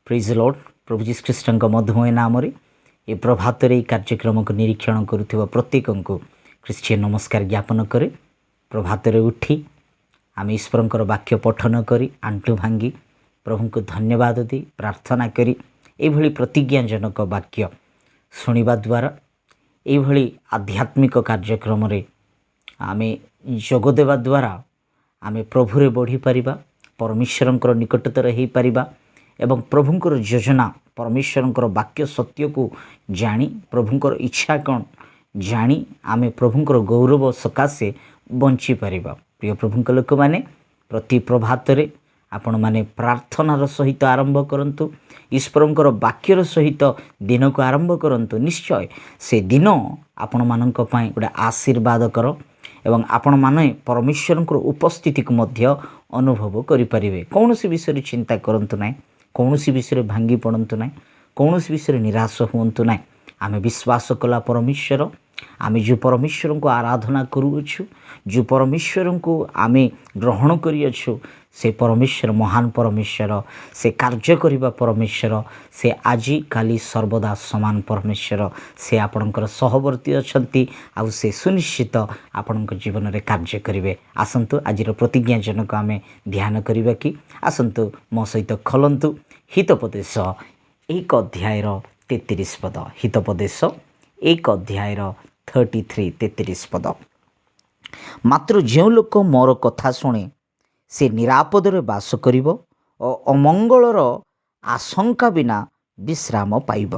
Praise Lord प्रभु Jesus ख्रीष्ट मधुमय नाम ए प्रभात कार्यक्रम को निरीक्षण करुवा प्रत्येक को ख्रीष्टीय नमस्कार ज्ञापन करे। प्रभात उठी आम ईश्वर वाक्य पठन करी आंटू भांगी प्रभु को धन्यवाद दी प्रार्थना करी एभली प्रतिज्ञाजनक वाक्य शुणा द्वारा एभली आध्यात्मिक कार्यक्रम आम जोगदेवा द्वारा आम प्रभुरे बढ़ी पारिबा, परमेश्वर निकटतर हो पारिबा एवं प्रभुंकर योजना परमेश्वर वाक्य सत्य को जानी प्रभुंकर इच्छा कौन जानी आमे प्रभुंकर गौरव सकाशे बंची पारिबा। प्रिय प्रभुंक लोक माने प्रति प्रभात रे आपण माने प्रार्थनार सहित आरंभ करंतु, ईश्वरंकर वाक्यर सहित दिन को आरंभ करंतु। निश्चय से दिन आपण मानक पई गोटे आशीर्वाद कर एवं आपण माने परमेश्वरंकर उपस्थिति को मध्य अनुभव करि परिबे। कौनसी विषय चिंता करंतु नाही, कौनसी विषय भांगी पड़तु ना, कौनसी विषय निराश हुंतु ना। आम विश्वास कला परमेश्वर आम जो परमेश्वर को आराधना करुछु, जो परमेश्वर को आम ग्रहण करियछु, से परमेश्वर महान परमेश्वर, से कार्य करिबा परमेश्वर, से आजी काली सर्वदा समान परमेश्वर, से आपणकर सहवर्ती अछंती आउ से सुनिश्चित आपणक जीवन रे कार्य करिवे। आसंतु आजिर प्रतिज्ञाजनक आम ध्यान करिबा कि आसंतु मो सहित खोलंतु हितोपदेश 1 अध्यायर 33 पद। हितोपदेश 1 अध्यायर 33 पद। मात्र जो लोक मोर कथा शुणे से निरापदरे बास करिब और अमंगलर आशंका बिना विश्राम पाइब।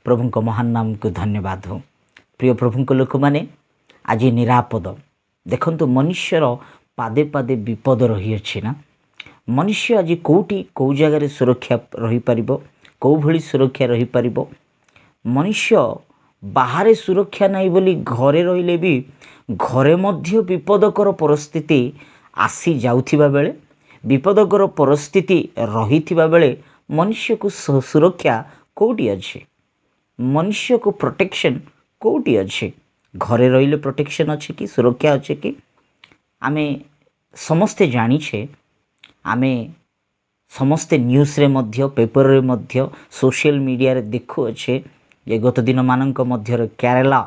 प्रभुंक महान नाम को धन्यवाद हो। प्रिय प्रभुंक लोक माने आज निरापद देखंतु मनुष्यर पादे पादे विपद रही अछि ना। मनुष्य आज कोटी कौ जगार सुरक्षा रही पारिबो, कौ भली सुरक्षा रही पारिबो। मनुष्य बाहरे सुरक्षा नहीं बोली घरे रहिले भी घरे मध्य विपदकर परिस्थिति आसी जाउथिबा बेले, विपदकर परिस्थिति रहिथिबा बेले मनुष्य को सुरक्षा कोटी अछि, मनुष्य को प्रोटेक्शन कोटी अछि। घरे रहिले प्रोटेक्शन अछि कि सुरक्षा अछि कि? आमे समस्ते जानी छे, आमे समस्ते न्यूज़ रे मध्य पेपर रे मध्य सोशल मीडिया रे देखु अच्छे जे गत दिन मानक मध्य केरला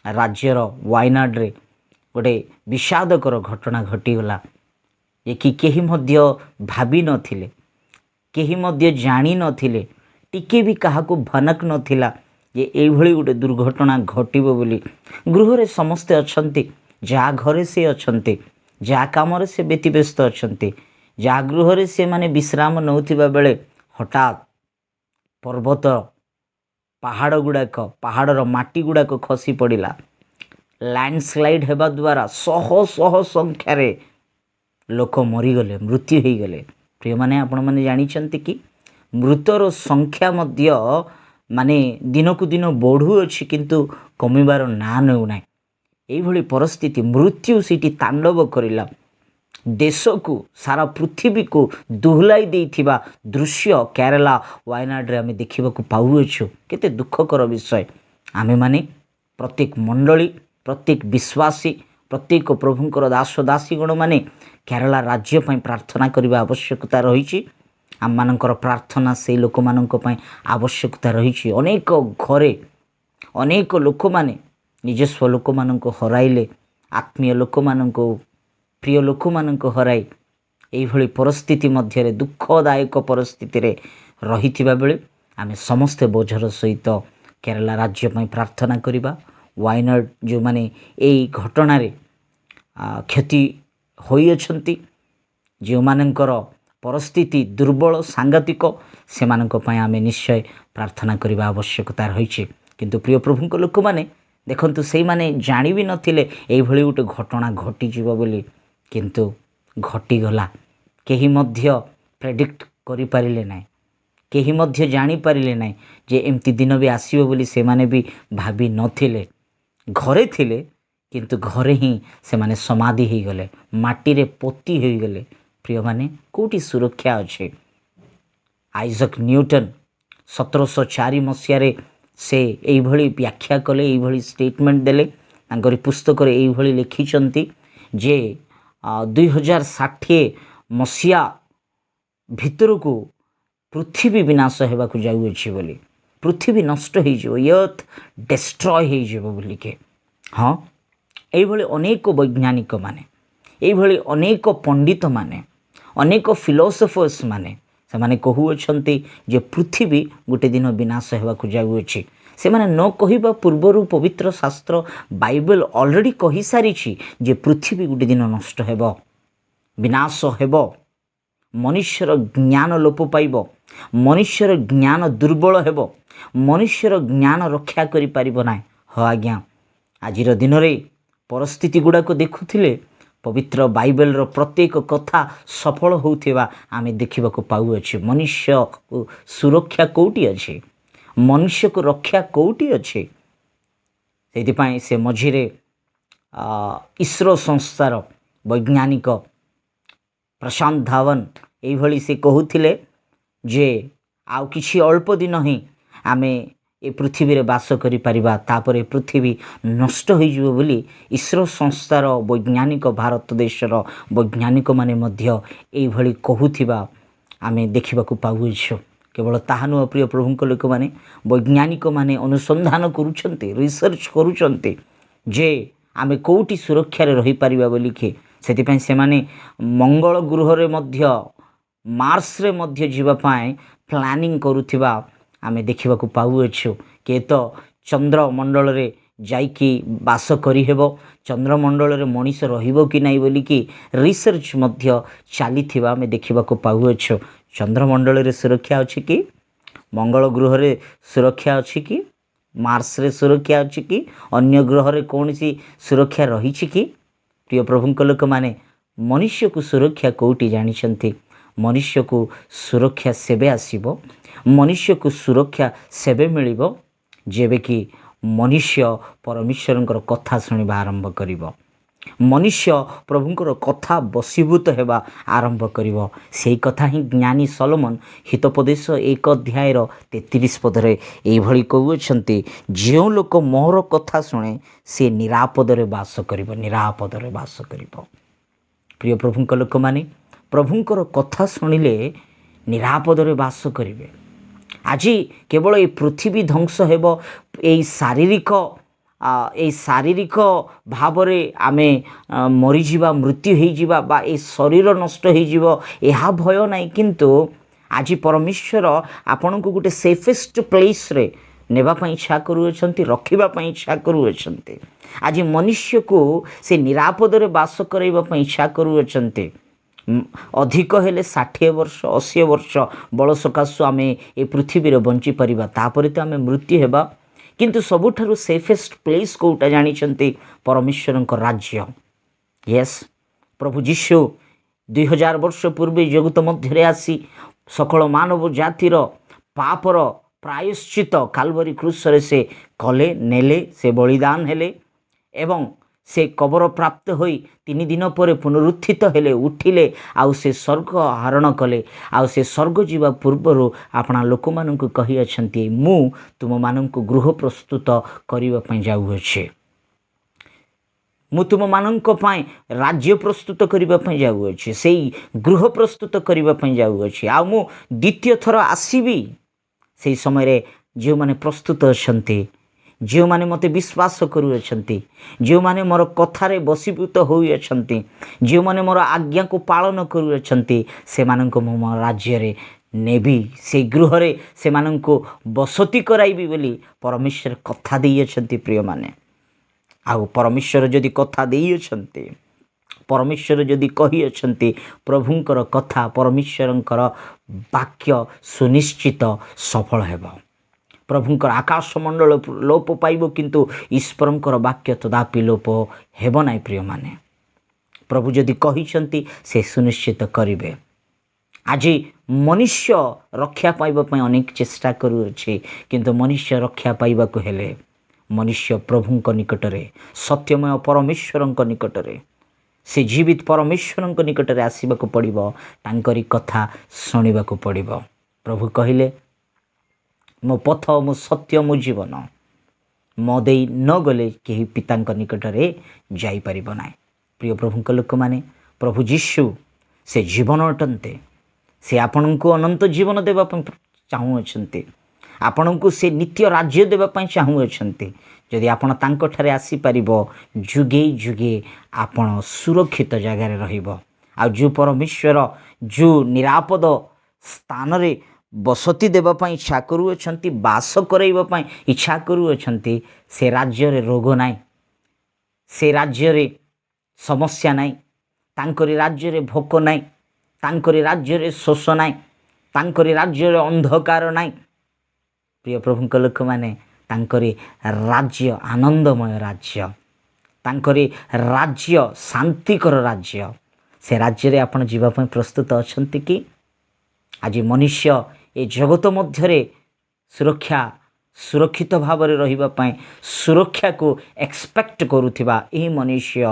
राज्यर वायनाड रे गोटे विषादकर घटना घटीगला जे कि केही मध्य भावी नथिले, केही मध्य जानी नथिले, टिके भी काहाको भनक नथिला जे एभली गोटे दुर्घटना घटिबो बोली। गृह रे समस्ते अछंती, जा घरे से अछंती, जा काम रे से व्यतिव्यस्त अछंती, जा गृह से माने विश्राम नौथिबा बेले हठात पर्वत पहाड़ गुड़ाक पहाड़र माटी गुड़ाक खसी पड़ा। लैंडस्लाइड हेबा द्वारा शह शह संख्यार लोक मरीगले, मृत्यु हो गले। प्रिय माने आपण माने जानिछंती कि मृतर संख्या मध्य माने दिनकु दिन बढ़ु अछि किंतु कमिबार ना नेउ नै। एभली परिस्थिति मृत्यु सीटी तांडव करिला। देश को सारा पृथ्वी को दुहलाई देइथिबा दृश्य केरला वायनाड रे आमे देखिबाकू पाउछु। केते दुखकर विषय। आमे माने प्रत्येक मंडली, प्रत्येक विश्वासी, प्रत्येक प्रभुंकर दास दासी गण माने केरला राज्य पई प्रार्थना करिबा आवश्यकता रहिछि। आम मानकर प्रार्थना से लोक मानक पई आवश्यकता रहिछि। अनेक घरे अनेक लोक माने निजस्व लोक मानक हराइले, आत्मीय लोक मानक प्रिय लोक मानक हराई एभली परिस्थिति मध्य दुखदायक परिस्थिति रे रहिथिबा बेले आमे समस्त बोझर सहित केरला राज्य में प्रार्थना करिबा। वायनाड जो माने एई घटना रे क्षति होई अछंती, जो मानकर परिस्थिति दुर्बल सांगतिक से मानक पई आमे निश्चय प्रार्थना करिबा आवश्यकता रहिछि। किंतु प्रिय प्रभुंक लोक माने देखंतु सेई माने जानि भी नथिले एभली गोटे घटना घटी जीव बोली, किंतु घटीगला। केही मध्य प्रेडिक्ट करि पारिले नाही, केही मध्य जानी पारिले नाही जे एमती दिन भी आसीबो बोली। से माने भी भाबी नथिले, घरे थिले किंतु घरे ही से माने समाधि हो गले, माटी रे पोती हो गले। प्रिय माने कोटी सुरक्षा अछि? आइजक न्यूटन 1704 मसीह रे से एभली व्याख्या कले, एभली स्टेटमेंट देले। तांकरी पुस्तक रे एभली लिखिचंती जे 2060 मसीहा भितर को ପୃଥିବୀ ବିନାଶ ହେବାକୁ ଯାଉଅଛି ବୋଲି, ପୃଥିବୀ ନଷ୍ଟ ହୋଇଯିବ, ୟର୍ଥ ଡେଷ୍ଟ୍ରୟ ହୋଇଯିବ ବୋଲିକି। ହଁ, ଏଇଭଳି ଅନେକ ବୈଜ୍ଞାନିକମାନେ, ଏଇଭଳି ଅନେକ ପଣ୍ଡିତମାନେ, ଅନେକ ଫିଲୋସଫର୍ସ ମାନେ ସେମାନେ କହୁଅଛନ୍ତି ଯେ ପୃଥିବୀ ଗୋଟେ ଦିନ ବିନାଶ ହେବାକୁ ଯାଉଅଛି। ସେମାନେ ନ କହିବା ପୂର୍ବରୁ ପବିତ୍ର ଶାସ୍ତ୍ର ବାଇବେଲ ଅଲରେଡ଼ି କହିସାରିଛି ଯେ ପୃଥିବୀ ଗୋଟେ ଦିନ ନଷ୍ଟ ହେବ, ବିନାଶ ହେବ, ମନୁଷ୍ୟର ଜ୍ଞାନ ଲୋପ ପାଇବ, ମନୁଷ୍ୟର ଜ୍ଞାନ ଦୁର୍ବଳ ହେବ, ମନୁଷ୍ୟର ଜ୍ଞାନ ରକ୍ଷା କରିପାରିବ ନାହିଁ। ହଁ ଆଜ୍ଞା, ଆଜିର ଦିନରେ ପରିସ୍ଥିତି ଗୁଡ଼ାକ ଦେଖୁଥିଲେ ପବିତ୍ର ବାଇବେଲର ପ୍ରତ୍ୟେକ କଥା ସଫଳ ହେଉଥିବା ଆମେ ଦେଖିବାକୁ ପାଉଅଛୁ। ମନୁଷ୍ୟକୁ ସୁରକ୍ଷା କେଉଁଠି ଅଛି? ମନୁଷ୍ୟକୁ ରକ୍ଷା କେଉଁଠି ଅଛି? ସେଇଥିପାଇଁ ସେ ମଝିରେ ଇସ୍ରୋ ସଂସ୍ଥାର ବୈଜ୍ଞାନିକ ପ୍ରଶାନ୍ତ ଧାୱନ ଏଇଭଳି ସେ କହୁଥିଲେ ଯେ ଆଉ କିଛି ଅଳ୍ପ ଦିନ ହିଁ ଆମେ ଏ ପୃଥିବୀରେ ବାସ କରିପାରିବା, ତାପରେ ପୃଥିବୀ ନଷ୍ଟ ହୋଇଯିବ ବୋଲି ଇସ୍ରୋ ସଂସ୍ଥାର ବୈଜ୍ଞାନିକ, ଭାରତ ଦେଶର ବୈଜ୍ଞାନିକମାନେ ମଧ୍ୟ ଏଇଭଳି କହୁଥିବା ଆମେ ଦେଖିବାକୁ ପାଉଅଛୁ। କେବଳ ତାହା ନୁହଁ ପ୍ରିୟ ପ୍ରଭୁଙ୍କ ଲୋକମାନେ, ବୈଜ୍ଞାନିକମାନେ ଅନୁସନ୍ଧାନ କରୁଛନ୍ତି, ରିସର୍ଚ୍ଚ କରୁଛନ୍ତି ଯେ ଆମେ କେଉଁଠି ସୁରକ୍ଷାରେ ରହିପାରିବା ବୋଲିକି। ସେଥିପାଇଁ ସେମାନେ ମଙ୍ଗଳ ଗ୍ରହରେ ମଧ୍ୟ, ମାର୍ସରେ ମଧ୍ୟ ଯିବା ପାଇଁ ପ୍ଲାନିଂ କରୁଥିବା ଆମେ ଦେଖିବାକୁ ପାଉଅଛୁ। କିଏ ତ ଚନ୍ଦ୍ରମଣ୍ଡଳରେ ଯାଇକି ବାସ କରିହେବ, ଚନ୍ଦ୍ରମଣ୍ଡଳରେ ମଣିଷ ରହିବ କି ନାହିଁ ବୋଲିକି ରିସର୍ଚ୍ଚ ମଧ୍ୟ ଚାଲିଥିବା ଆମେ ଦେଖିବାକୁ ପାଉଅଛୁ। ଚନ୍ଦ୍ରମଣ୍ଡଳରେ ସୁରକ୍ଷା ଅଛି କି? ମଙ୍ଗଳ ଗ୍ରହରେ ସୁରକ୍ଷା ଅଛି କି? ମାର୍ସରେ ସୁରକ୍ଷା ଅଛି କି? ଅନ୍ୟ ଗ୍ରହରେ କୌଣସି ସୁରକ୍ଷା ରହିଛି କି? ପ୍ରିୟ ପ୍ରଭୁଙ୍କ ଲୋକମାନେ, ମନୁଷ୍ୟକୁ ସୁରକ୍ଷା କେଉଁଠି ଜାଣିଛନ୍ତି? ମନୁଷ୍ୟକୁ ସୁରକ୍ଷା ସେବେ ଆସିବ, ମନୁଷ୍ୟକୁ ସୁରକ୍ଷା ସେବେ ମିଳିବ ଯେବେ କି ମନୁଷ୍ୟ ପରମେଶ୍ୱରଙ୍କର କଥା ଶୁଣିବା ଆରମ୍ଭ କରିବ, ମନୁଷ୍ୟ ପ୍ରଭୁଙ୍କର କଥା ବଶୀଭୂତ ହେବା ଆରମ୍ଭ କରିବ। ସେଇ କଥା ହିଁ ଜ୍ଞାନୀ ସଲୋମନ ହିତୋପଦେଶ 1:33 ଏଇଭଳି କହୁଅଛନ୍ତି, ଯେଉଁ ଲୋକ ମୋର କଥା ଶୁଣେ ସେ ନିରାପଦରେ ବାସ କରିବ, ନିରାପଦରେ ବାସ କରିବ। ପ୍ରିୟ ପ୍ରଭୁଙ୍କ ଲୋକମାନେ, ପ୍ରଭୁଙ୍କର କଥା ଶୁଣିଲେ ନିରାପଦରେ ବାସ କରିବେ। ଆଜି କେବଳ ଏ ପୃଥିବୀ ଧ୍ୱଂସ ହେବ, ଏଇ ଶାରୀରିକ ଭାବରେ ଆମେ ମରିଯିବା, ମୃତ୍ୟୁ ହୋଇଯିବା ବା ଏ ଶରୀର ନଷ୍ଟ ହୋଇଯିବ, ଏହା ଭୟ ନାହିଁ। କିନ୍ତୁ ଆଜି ପରମେଶ୍ୱର ଆପଣଙ୍କୁ ଗୋଟେ ସେଫେଷ୍ଟ ପ୍ଲେସ୍ରେ ନେବା ପାଇଁ ଇଚ୍ଛା କରୁଅଛନ୍ତି, ରଖିବା ପାଇଁ ଇଚ୍ଛା କରୁଅଛନ୍ତି। ଆଜି ମନୁଷ୍ୟକୁ ସେ ନିରାପଦରେ ବାସ କରାଇବା ପାଇଁ ଇଚ୍ଛା କରୁଅଛନ୍ତି। ଅଧିକ ହେଲେ 60 ବର୍ଷ 80 ବର୍ଷ ବଳ ସକାଶୁ ଆମେ ଏ ପୃଥିବୀରେ ବଞ୍ଚିପାରିବା, ତାପରେ ତ ଆମେ ମୃତ୍ୟୁ ହେବା। କିନ୍ତୁ ସବୁଠାରୁ ସେଫେଷ୍ଟ ପ୍ଲେସ୍ କେଉଁଟା ଜାଣିଛନ୍ତି? ପରମେଶ୍ୱରଙ୍କ ରାଜ୍ୟ। ୟେସ୍, ପ୍ରଭୁ ଯୀଶୁ 2000 ବର୍ଷ ପୂର୍ବେ ଜଗତ ମଧ୍ୟରେ ଆସି ସକଳ ମାନବ ଜାତିର ପାପର ପ୍ରାୟଶ୍ଚିତ କାଲବରୀ କ୍ରୁଶରେ ସେ କଲେ, ନେଲେ, ସେ ବଳିଦାନ ହେଲେ ଏବଂ ସେ କବର ପ୍ରାପ୍ତ ହୋଇ 3 ଦିନ ପରେ ପୁନରୁତ୍ଥିତ ହେଲେ, ଉଠିଲେ, ଆଉ ସେ ସ୍ୱର୍ଗ ଆରୋହଣ କଲେ। ଆଉ ସେ ସ୍ୱର୍ଗ ଯିବା ପୂର୍ବରୁ ଆପଣା ଲୋକମାନଙ୍କୁ କହିଅଛନ୍ତି, ମୁଁ ତୁମମାନଙ୍କୁ ଗୃହ ପ୍ରସ୍ତୁତ କରିବା ପାଇଁ ଯାଉଅଛି, ମୁଁ ତୁମମାନଙ୍କ ପାଇଁ ରାଜ୍ୟ ପ୍ରସ୍ତୁତ କରିବା ପାଇଁ ଯାଉଅଛି, ସେଇ ଗୃହ ପ୍ରସ୍ତୁତ କରିବା ପାଇଁ ଯାଉଅଛି। ଆଉ ମୁଁ ଦ୍ୱିତୀୟ ଥର ଆସିବି। ସେହି ସମୟରେ ଯେଉଁମାନେ ପ୍ରସ୍ତୁତ ଅଛନ୍ତି, ଯେଉଁମାନେ ମୋତେ ବିଶ୍ୱାସ କରୁଅଛନ୍ତି, ଯେଉଁମାନେ ମୋର କଥାରେ ବଶୀଭୂତ ହୋଇଅଛନ୍ତି, ଯେଉଁମାନେ ମୋର ଆଜ୍ଞାକୁ ପାଳନ କରୁଅଛନ୍ତି, ସେମାନଙ୍କୁ ମୁଁ ମୋ ରାଜ୍ୟରେ ନେବି, ସେଇ ଗୃହରେ ସେମାନଙ୍କୁ ବସତି କରାଇବି ବୋଲି ପରମେଶ୍ୱର କଥା ଦେଇଅଛନ୍ତି। ପ୍ରିୟମାନେ, ଆଉ ପରମେଶ୍ୱର ଯଦି କଥା ଦେଇଅଛନ୍ତି, ପରମେଶ୍ୱର ଯଦି କହିଅଛନ୍ତି, ପ୍ରଭୁଙ୍କର କଥା, ପରମେଶ୍ୱରଙ୍କର ବାକ୍ୟ ସୁନିଶ୍ଚିତ ସଫଳ ହେବ। ପ୍ରଭୁଙ୍କର ଆକାଶମଣ୍ଡଳ ଲୋପ ପାଇବ, କିନ୍ତୁ ଈଶ୍ୱରଙ୍କର ବାକ୍ୟ ତଦାପି ଲୋପ ହେବ ନାହିଁ। ପ୍ରିୟମାନେ, ପ୍ରଭୁ ଯଦି କହିଛନ୍ତି ସେ ସୁନିଶ୍ଚିତ କରିବେ। ଆଜି ମନୁଷ୍ୟ ରକ୍ଷା ପାଇବା ପାଇଁ ଅନେକ ଚେଷ୍ଟା କରୁଅଛି, କିନ୍ତୁ ମନୁଷ୍ୟ ରକ୍ଷା ପାଇବାକୁ ହେଲେ ମନୁଷ୍ୟ ପ୍ରଭୁଙ୍କ ନିକଟରେ, ସତ୍ୟମୟ ପରମେଶ୍ୱରଙ୍କ ନିକଟରେ, ସେ ଜୀବିତ ପରମେଶ୍ୱରଙ୍କ ନିକଟରେ ଆସିବାକୁ ପଡ଼ିବ, ତାଙ୍କରି କଥା ଶୁଣିବାକୁ ପଡ଼ିବ। ପ୍ରଭୁ କହିଲେ, ମୋ ପଥ, ମୋ ସତ୍ୟ, ମୋ ଜୀବନ, ମୋ ଦେଇ ନ ଗଲେ କେହି ପିତାଙ୍କ ନିକଟରେ ଯାଇପାରିବ ନାହିଁ। ପ୍ରିୟ ପ୍ରଭୁଙ୍କ ଲୋକମାନେ, ପ୍ରଭୁ ଯୀଶୁ ସେ ଜୀବନ ଅଟନ୍ତେ, ସେ ଆପଣଙ୍କୁ ଅନନ୍ତ ଜୀବନ ଦେବା ପାଇଁ ଚାହୁଁଅଛନ୍ତି। ଆପଣଙ୍କୁ ସେ ନିତ୍ୟ ରାଜ୍ୟ ଦେବା ପାଇଁ ଚାହୁଁଅଛନ୍ତି। ଯଦି ଆପଣ ତାଙ୍କଠାରେ ଆସିପାରିବ, ଯୁଗେ ଯୁଗେ ଆପଣ ସୁରକ୍ଷିତ ଜାଗାରେ ରହିବ। ଆଉ ଯେଉଁ ପରମେଶ୍ୱର ଯେଉଁ ନିରାପଦ ସ୍ଥାନରେ ବସତି ଦେବା ପାଇଁ ଇଚ୍ଛା କରୁଅଛନ୍ତି, ବାସ କରାଇବା ପାଇଁ ଇଚ୍ଛା କରୁଅଛନ୍ତି, ସେ ରାଜ୍ୟରେ ରୋଗ ନାହିଁ, ସେ ରାଜ୍ୟରେ ସମସ୍ୟା ନାହିଁ, ତାଙ୍କରି ରାଜ୍ୟରେ ଭୋକ ନାହିଁ, ତାଙ୍କରି ରାଜ୍ୟରେ ଶୋଷ ନାହିଁ, ତାଙ୍କରି ରାଜ୍ୟରେ ଅନ୍ଧକାର ନାହିଁ। ପ୍ରିୟ ପ୍ରଭୁଙ୍କ ଲୋକମାନେ, ତାଙ୍କରି ରାଜ୍ୟ ଆନନ୍ଦମୟ ରାଜ୍ୟ, ତାଙ୍କରି ରାଜ୍ୟ ଶାନ୍ତିକର ରାଜ୍ୟ। ସେ ରାଜ୍ୟରେ ଆପଣ ଯିବା ପାଇଁ ପ୍ରସ୍ତୁତ ଅଛନ୍ତି କି? ଆଜି ମନୁଷ୍ୟ ଏ ଜଗତ ମଧ୍ୟରେ ସୁରକ୍ଷିତ ଭାବରେ ରହିବା ପାଇଁ ସୁରକ୍ଷାକୁ ଏକ୍ସପେକ୍ଟ କରୁଥିବା ଏହି ମନୁଷ୍ୟ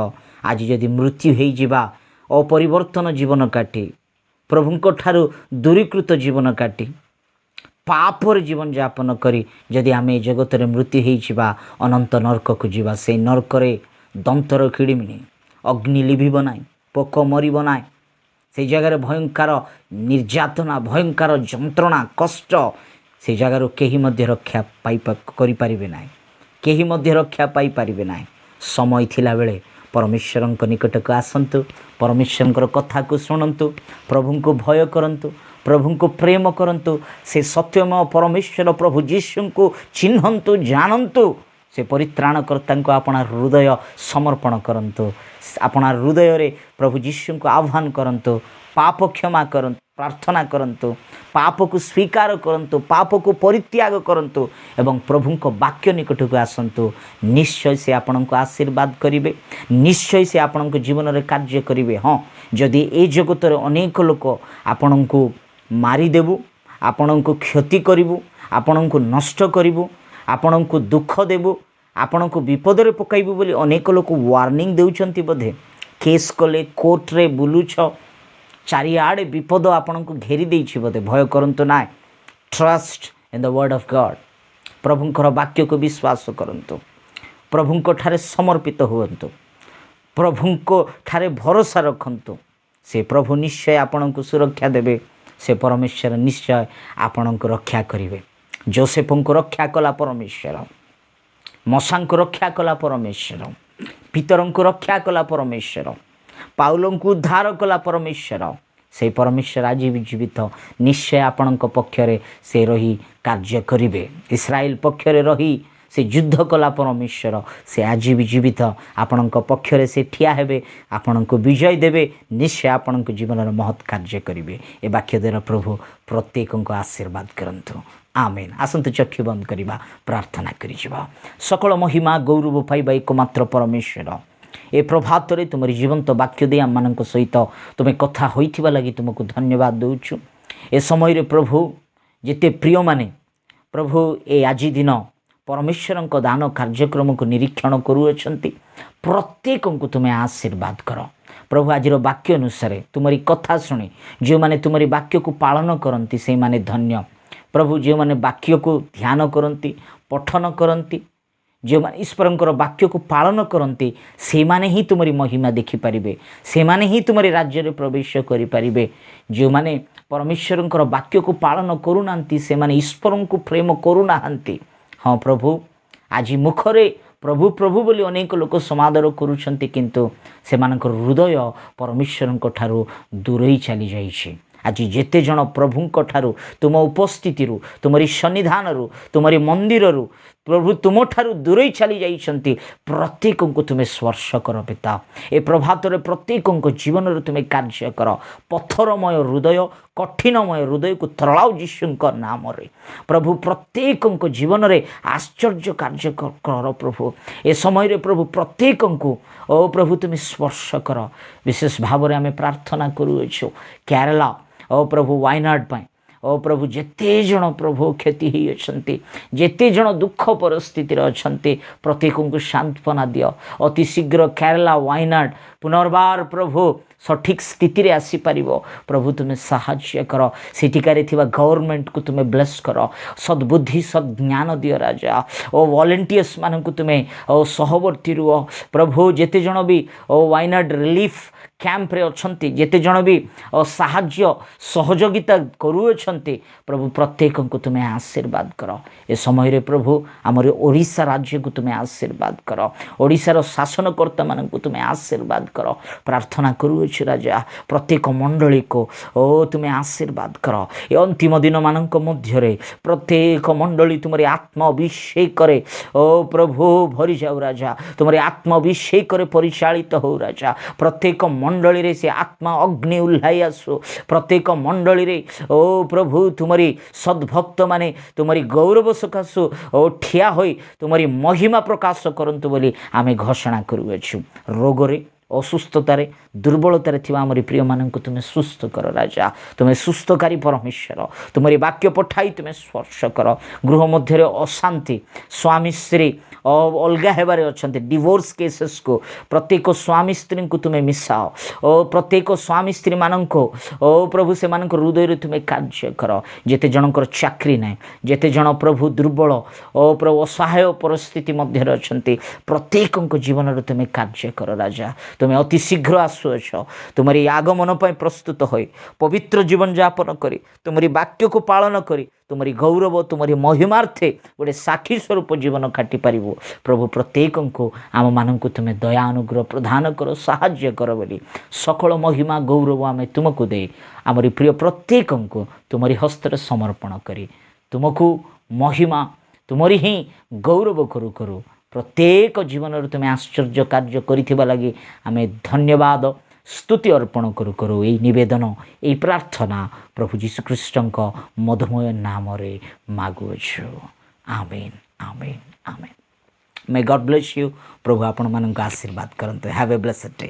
ଆଜି ଯଦି ମୃତ୍ୟୁ ହୋଇଯିବା, ଅପରିବର୍ତ୍ତନ ଜୀବନ କାଟି, ପ୍ରଭୁଙ୍କ ଠାରୁ ଦୂରୀକୃତ ଜୀବନ କାଟି, ପାପରେ ଜୀବନଯାପନ କରି ଯଦି ଆମେ ଏ ଜଗତରେ ମୃତ୍ୟୁ ହୋଇଯିବା, ଅନନ୍ତ ନର୍କକୁ ଯିବା। ସେଇ ନର୍କରେ ଦନ୍ତର କିଡ଼ିମିଣି, ଅଗ୍ନି ଲିଭିବ ନାହିଁ, ପୋକ ମରିବ ନାହିଁ। ସେଇ ଜାଗାରେ ଭୟଙ୍କର ନିର୍ଯାତନା, ଭୟଙ୍କର ଯନ୍ତ୍ରଣା, କଷ୍ଟ, ସେଇ ଜାଗାରୁ କେହି ମଧ୍ୟ ରକ୍ଷା କରିପାରିବେ ନାହିଁ, କେହି ମଧ୍ୟ ରକ୍ଷା ପାଇପାରିବେ ନାହିଁ। ସମୟ ଥିଲାବେଳେ ପରମେଶ୍ୱରଙ୍କ ନିକଟକୁ ଆସନ୍ତୁ, ପରମେଶ୍ୱରଙ୍କର କଥାକୁ ଶୁଣନ୍ତୁ, ପ୍ରଭୁଙ୍କୁ ଭୟ କରନ୍ତୁ, ପ୍ରଭୁଙ୍କୁ ପ୍ରେମ କରନ୍ତୁ। ସେ ସତ୍ୟମୟ ପରମେଶ୍ୱର ପ୍ରଭୁ ଯୀଶୁଙ୍କୁ ଚିହ୍ନନ୍ତୁ, ଜାଣନ୍ତୁ। ସେ ପରିତ୍ରାଣକର୍ତ୍ତାଙ୍କୁ ଆପଣ ହୃଦୟ ସମର୍ପଣ କରନ୍ତୁ। ଆପଣ ହୃଦୟରେ ପ୍ରଭୁ ଯୀଶୁଙ୍କୁ ଆହ୍ୱାନ କରନ୍ତୁ, ପାପ କ୍ଷମା କରନ୍ତୁ, ପ୍ରାର୍ଥନା କରନ୍ତୁ, ପାପକୁ ସ୍ୱୀକାର କରନ୍ତୁ, ପାପକୁ ପରିତ୍ୟାଗ କରନ୍ତୁ ଏବଂ ପ୍ରଭୁଙ୍କ ବାକ୍ୟ ନିକଟକୁ ଆସନ୍ତୁ। ନିଶ୍ଚୟ ସେ ଆପଣଙ୍କୁ ଆଶୀର୍ବାଦ କରିବେ, ନିଶ୍ଚୟ ସେ ଆପଣଙ୍କ ଜୀବନରେ କାର୍ଯ୍ୟ କରିବେ। ହଁ, ଯଦି ଏ ଜଗତରେ ଅନେକ ଲୋକ ଆପଣଙ୍କୁ ମାରିଦେବୁ, ଆପଣଙ୍କୁ କ୍ଷତି କରିବୁ, ଆପଣଙ୍କୁ ନଷ୍ଟ କରିବୁ, ଆପଣଙ୍କୁ ଦୁଃଖ ଦେବୁ, ଆପଣଙ୍କୁ ବିପଦରେ ପକାଇବୁ ବୋଲି ଅନେକ ଲୋକ ୱାର୍ଣ୍ଣିଂ ଦେଉଛନ୍ତି। ବୋଧେ କେସ୍ କଲେ, କୋର୍ଟରେ ବୁଲୁଛ, ଚାରିଆଡ଼େ ବିପଦ ଆପଣଙ୍କୁ ଘେରି ଦେଇଛି ବୋଧେ। ଭୟ କରନ୍ତୁ ନାହିଁ। Trust in the word of God. ପ୍ରଭୁଙ୍କର ବାକ୍ୟକୁ ବିଶ୍ୱାସ କରନ୍ତୁ, ପ୍ରଭୁଙ୍କ ଠାରେ ସମର୍ପିତ ହୁଅନ୍ତୁ, ପ୍ରଭୁଙ୍କ ଠାରେ ଭରସା ରଖନ୍ତୁ। ସେ ପ୍ରଭୁ ନିଶ୍ଚୟ ଆପଣଙ୍କୁ ସୁରକ୍ଷା ଦେବେ, ସେ ପରମେଶ୍ୱର ନିଶ୍ଚୟ ଆପଣଙ୍କୁ ରକ୍ଷା କରିବେ। ଯୋସେଫଙ୍କୁ ରକ୍ଷା କଲା ପରମେଶ୍ୱର, ମଶାଙ୍କୁ ରକ୍ଷା କଲା ପରମେଶ୍ୱର, ପିତରଙ୍କୁ ରକ୍ଷା କଲା ପରମେଶ୍ୱର, ପାଉଲଙ୍କୁ ଉଦ୍ଧାର କଲା ପରମେଶ୍ୱର। ସେହି ପରମେଶ୍ୱର ଆଜି ବି ଜୀବିତ। ନିଶ୍ଚୟ ଆପଣଙ୍କ ପକ୍ଷରେ ସେ ରହି କାର୍ଯ୍ୟ କରିବେ। ଇସ୍ରାଏଲ ପକ୍ଷରେ ରହି ସେ ଯୁଦ୍ଧ କଲା ପରମେଶ୍ୱର, ସେ ଆଜି ବି ଜୀବିତ। ଆପଣଙ୍କ ପକ୍ଷରେ ସେ ଠିଆ ହେବେ, ଆପଣଙ୍କୁ ବିଜୟ ଦେବେ, ନିଶ୍ଚୟ ଆପଣଙ୍କ ଜୀବନର ମହତ୍ କାର୍ଯ୍ୟ କରିବେ। ଏ ବାକ୍ୟ ଦ୍ୱାରା ପ୍ରଭୁ ପ୍ରତ୍ୟେକଙ୍କୁ ଆଶୀର୍ବାଦ କରନ୍ତୁ। ଆମେନ୍। ଆସନ୍ତୁ ଚକ୍ଷୁ ବନ୍ଦ କରିବା, ପ୍ରାର୍ଥନା କରିଯିବା। ସକଳ ମହିମା ଗୌରବ ପାଇବା ଏକମାତ୍ର ପରମେଶ୍ୱର, ଏ ପ୍ରଭାତରେ ତୁମର ଜୀବନ୍ତ ବାକ୍ୟ ଦେଇ ଆମମାନଙ୍କ ସହିତ ତୁମେ କଥା ହୋଇଥିବା ଲାଗି ତୁମକୁ ଧନ୍ୟବାଦ ଦେଉଛୁ। ଏ ସମୟରେ ପ୍ରଭୁ ଯେତେ ପ୍ରିୟମାନେ ପ୍ରଭୁ ଏ ଆଜି ଦିନ ପରମେଶ୍ୱରଙ୍କ ଦାନ କାର୍ଯ୍ୟକ୍ରମକୁ ନିରୀକ୍ଷଣ କରୁଅଛନ୍ତି, ପ୍ରତ୍ୟେକଙ୍କୁ ତୁମେ ଆଶୀର୍ବାଦ କର। ପ୍ରଭୁ ଆଜିର ବାକ୍ୟ ଅନୁସାରେ ତୁମରି କଥା ଶୁଣି ଯେଉଁମାନେ ତୁମରି ବାକ୍ୟକୁ ପାଳନ କରନ୍ତି ସେଇମାନେ ଧନ୍ୟ। ପ୍ରଭୁ ଯେଉଁମାନେ ବାକ୍ୟକୁ ଧ୍ୟାନ କରନ୍ତି, ପଠନ କରନ୍ତି, ଯେଉଁମାନେ ଈଶ୍ୱରଙ୍କର ବାକ୍ୟକୁ ପାଳନ କରନ୍ତି, ସେମାନେ ହିଁ ତୁମରି ମହିମା ଦେଖିପାରିବେ, ସେମାନେ ହିଁ ତୁମରି ରାଜ୍ୟରେ ପ୍ରବେଶ କରିପାରିବେ। ଯେଉଁମାନେ ପରମେଶ୍ୱରଙ୍କର ବାକ୍ୟକୁ ପାଳନ କରୁନାହାନ୍ତି, ସେମାନେ ଈଶ୍ୱରଙ୍କୁ ପ୍ରେମ କରୁନାହାନ୍ତି। ହଁ ପ୍ରଭୁ, ଆଜି ମୁଖରେ ପ୍ରଭୁ ପ୍ରଭୁ ବୋଲି ଅନେକ ଲୋକ ସମାଦର କରୁଛନ୍ତି, କିନ୍ତୁ ସେମାନଙ୍କର ହୃଦୟ ପରମେଶ୍ୱରଙ୍କ ଠାରୁ ଦୂରେଇ ଚାଲିଯାଇଛି। ଆଜି ଯେତେ ଜଣ ପ୍ରଭୁଙ୍କ ଠାରୁ, ତୁମ ଉପସ୍ଥିତିରୁ, ତୁମରି ସନ୍ନିଧାନରୁ, ତୁମରି ମନ୍ଦିରରୁ ପ୍ରଭୁ ତୁମଠାରୁ ଦୂରେଇ ଚାଲି ଯାଇଛନ୍ତି, ପ୍ରତ୍ୟେକଙ୍କୁ ତୁମେ ସ୍ପର୍ଶ କର ପିତା। ଏ ପ୍ରଭାତରେ ପ୍ରତ୍ୟେକଙ୍କ ଜୀବନରେ ତୁମେ କାର୍ଯ୍ୟ କର। ପଥରମୟ ହୃଦୟ, କଠିନମୟ ହୃଦୟକୁ ତରଳାଉ ଯୀଶୁଙ୍କ ନାମରେ। ପ୍ରଭୁ ପ୍ରତ୍ୟେକଙ୍କ ଜୀବନରେ ଆଶ୍ଚର୍ଯ୍ୟ କାର୍ଯ୍ୟ କର ପ୍ରଭୁ। ଏ ସମୟରେ ପ୍ରଭୁ ପ୍ରତ୍ୟେକଙ୍କୁ ଓ ପ୍ରଭୁ ତୁମେ ସ୍ପର୍ଶ କର। ବିଶେଷ ଭାବରେ ଆମେ ପ୍ରାର୍ଥନା କରୁଅଛୁ କେରଳ ଓ ପ୍ରଭୁ ୱାଇନାଡ଼ ପାଇଁ। ଓ ପ୍ରଭୁ ଯେତେ ଜଣ ପ୍ରଭୁ କ୍ଷତି ହୋଇଅଛନ୍ତି, ଯେତେ ଜଣ ଦୁଃଖ ପରିସ୍ଥିତିରେ ଅଛନ୍ତି, ପ୍ରତ୍ୟେକଙ୍କୁ ସାନ୍ତ୍ୱନା ଦିଅ। ଅତି ଶୀଘ୍ର କେରଳ ୱାଇନାଡ଼ ପୁନର୍ବାର ପ୍ରଭୁ ସଠିକ୍ ସ୍ଥିତିରେ ଆସିପାରିବ ପ୍ରଭୁ ତୁମେ ସାହାଯ୍ୟ କର। ସେଠିକାରେ ଥିବା ଗଭର୍ଣ୍ଣମେଣ୍ଟକୁ ତୁମେ ବ୍ଲେସ୍ କର, ସଦ୍ବୁଦ୍ଧି ସଦ୍ଜ୍ଞାନ ଦିଅ ରାଜା। ଓ ଭଲେଣ୍ଟିୟର୍ସ ମାନଙ୍କୁ ତୁମେ ସହବର୍ତ୍ତୀ ରୁହ ପ୍ରଭୁ। ଯେତେ ଜଣ ବି ୱାଇନାଡ଼ ରିଲିଫ୍ କ୍ୟାମ୍ପରେ ଅଛନ୍ତି, ଯେତେ ଜଣ ବି ସାହାଯ୍ୟ ସହଯୋଗିତା କରୁଅଛନ୍ତି ପ୍ରଭୁ ପ୍ରତ୍ୟେକଙ୍କୁ ତୁମେ ଆଶୀର୍ବାଦ କର। ଏ ସମୟରେ ପ୍ରଭୁ ଆମର ଓଡ଼ିଶା ରାଜ୍ୟକୁ ତୁମେ ଆଶୀର୍ବାଦ କର, ଓଡ଼ିଶାର ଶାସନକର୍ତ୍ତାମାନଙ୍କୁ ତୁମେ ଆଶୀର୍ବାଦ କର। ପ୍ରାର୍ଥନା କରୁଅଛୁ ରାଜା ପ୍ରତ୍ୟେକ ମଣ୍ଡଳୀକୁ ତୁମେ ଆଶୀର୍ବାଦ କର। ଏ ଅନ୍ତିମ ଦିନମାନଙ୍କ ମଧ୍ୟରେ ପ୍ରତ୍ୟେକ ମଣ୍ଡଳୀ ତୁମରି ଆତ୍ମ ଅଭିଷେକରେ ପ୍ରଭୁ ଭରିଯାଉ ରାଜା, ତୁମରି ଆତ୍ମ ଅଭିଷେକରେ ପରିଚାଳିତ ହଉ ରାଜା। ପ୍ରତ୍ୟେକ ମଣ୍ଡଳୀରେ ସେ ଆତ୍ମା ଅଗ୍ନି ଉଲ୍ଲାଇ ଆସୁ। ପ୍ରତ୍ୟେକ ମଣ୍ଡଳୀରେ ପ୍ରଭୁ ତୁମରି ସଦ୍ଭକ୍ତମାନେ ତୁମରି ଗୌରବ ସକାଶୁ ଠିଆ ହୋଇ ତୁମରି ମହିମା ପ୍ରକାଶ କରନ୍ତୁ ବୋଲି ଆମେ ଘୋଷଣା କରୁଅଛୁ। ରୋଗରେ ଅସୁସ୍ଥତାରେ ଦୁର୍ବଳତାରେ ଥିବା ଆମରି ପ୍ରିୟମାନଙ୍କୁ ତୁମେ ସୁସ୍ଥ କର ରାଜା। ତୁମେ ସୁସ୍ଥକାରୀ ପରମେଶ୍ୱର, ତୁମରି ବାକ୍ୟ ପଠାଇ ତୁମେ ସ୍ପର୍ଶ କର। ଗୃହ ମଧ୍ୟରେ ଅଶାନ୍ତି, ସ୍ୱାମୀ ସ୍ତ୍ରୀ ଅଲଗା ହେବାରେ ଅଛନ୍ତି, ଡିଭୋର୍ସ କେସେସ୍କୁ ପ୍ରତ୍ୟେକ ସ୍ୱାମୀ ସ୍ତ୍ରୀଙ୍କୁ ତୁମେ ମିଶାଅ। ପ୍ରତ୍ୟେକ ସ୍ୱାମୀ ସ୍ତ୍ରୀମାନଙ୍କୁ ପ୍ରଭୁ ସେମାନଙ୍କ ହୃଦୟରେ ତୁମେ କାର୍ଯ୍ୟ କର। ଯେତେ ଜଣଙ୍କର ଚାକିରି ନାହିଁ, ଯେତେ ଜଣ ପ୍ରଭୁ ଦୁର୍ବଳ ପ୍ରଭୁ ଅସହାୟ ପରିସ୍ଥିତି ମଧ୍ୟରେ ଅଛନ୍ତି, ପ୍ରତ୍ୟେକଙ୍କ ଜୀବନରେ ତୁମେ କାର୍ଯ୍ୟ କର ରାଜା। ତୁମେ ଅତି ଶୀଘ୍ର ଆସୁଅଛ ତୁମରି ଆଗମନ ପାଇଁ ପ୍ରସ୍ତୁତ ହୋଇ ପବିତ୍ର ଜୀବନଯାପନ କରି ତୁମରି ବାକ୍ୟକୁ ପାଳନ କରି ତୁମରି ଗୌରବ ତୁମରି ମହିମାର୍ଥେ ଗୋଟେ ସାକ୍ଷୀ ସ୍ୱରୂପ ଜୀବନ କାଟି ପାରିବୁ ପ୍ରଭୁ। ପ୍ରତ୍ୟେକଙ୍କୁ ଆମମାନଙ୍କୁ ତୁମେ ଦୟା ଅନୁଗ୍ରହ ପ୍ରଦାନ କର, ସାହାଯ୍ୟ କର ବୋଲି ସକଳ ମହିମା ଗୌରବ ଆମେ ତୁମକୁ ଦେଇ ଆମରି ପ୍ରିୟ ପ୍ରତ୍ୟେକଙ୍କୁ ତୁମରି ହସ୍ତରେ ସମର୍ପଣ କରି ତୁମକୁ ମହିମା ତୁମରି ହିଁ ଗୌରବ କରୁ କରୁ ପ୍ରତ୍ୟେକ ଜୀବନରେ ତୁମେ ଆଶ୍ଚର୍ଯ୍ୟ କାର୍ଯ୍ୟ କରିଥିବା ଲାଗି ଆମେ ଧନ୍ୟବାଦ ସ୍ତୁତି ଅର୍ପଣ କରୁ କରୁ ଏହି ନିବେଦନ, ଏହି ପ୍ରାର୍ଥନା ପ୍ରଭୁ ଯୀଶୁଖ୍ରୀଷ୍ଟଙ୍କ ମଧୁମୟ ନାମରେ ମାଗୁଅଛୁ। Amen, amen, amen. May God bless you. ପ୍ରଭୁ ଆପଣମାନଙ୍କୁ ଆଶୀର୍ବାଦ କରନ୍ତୁ। Have a blessed day.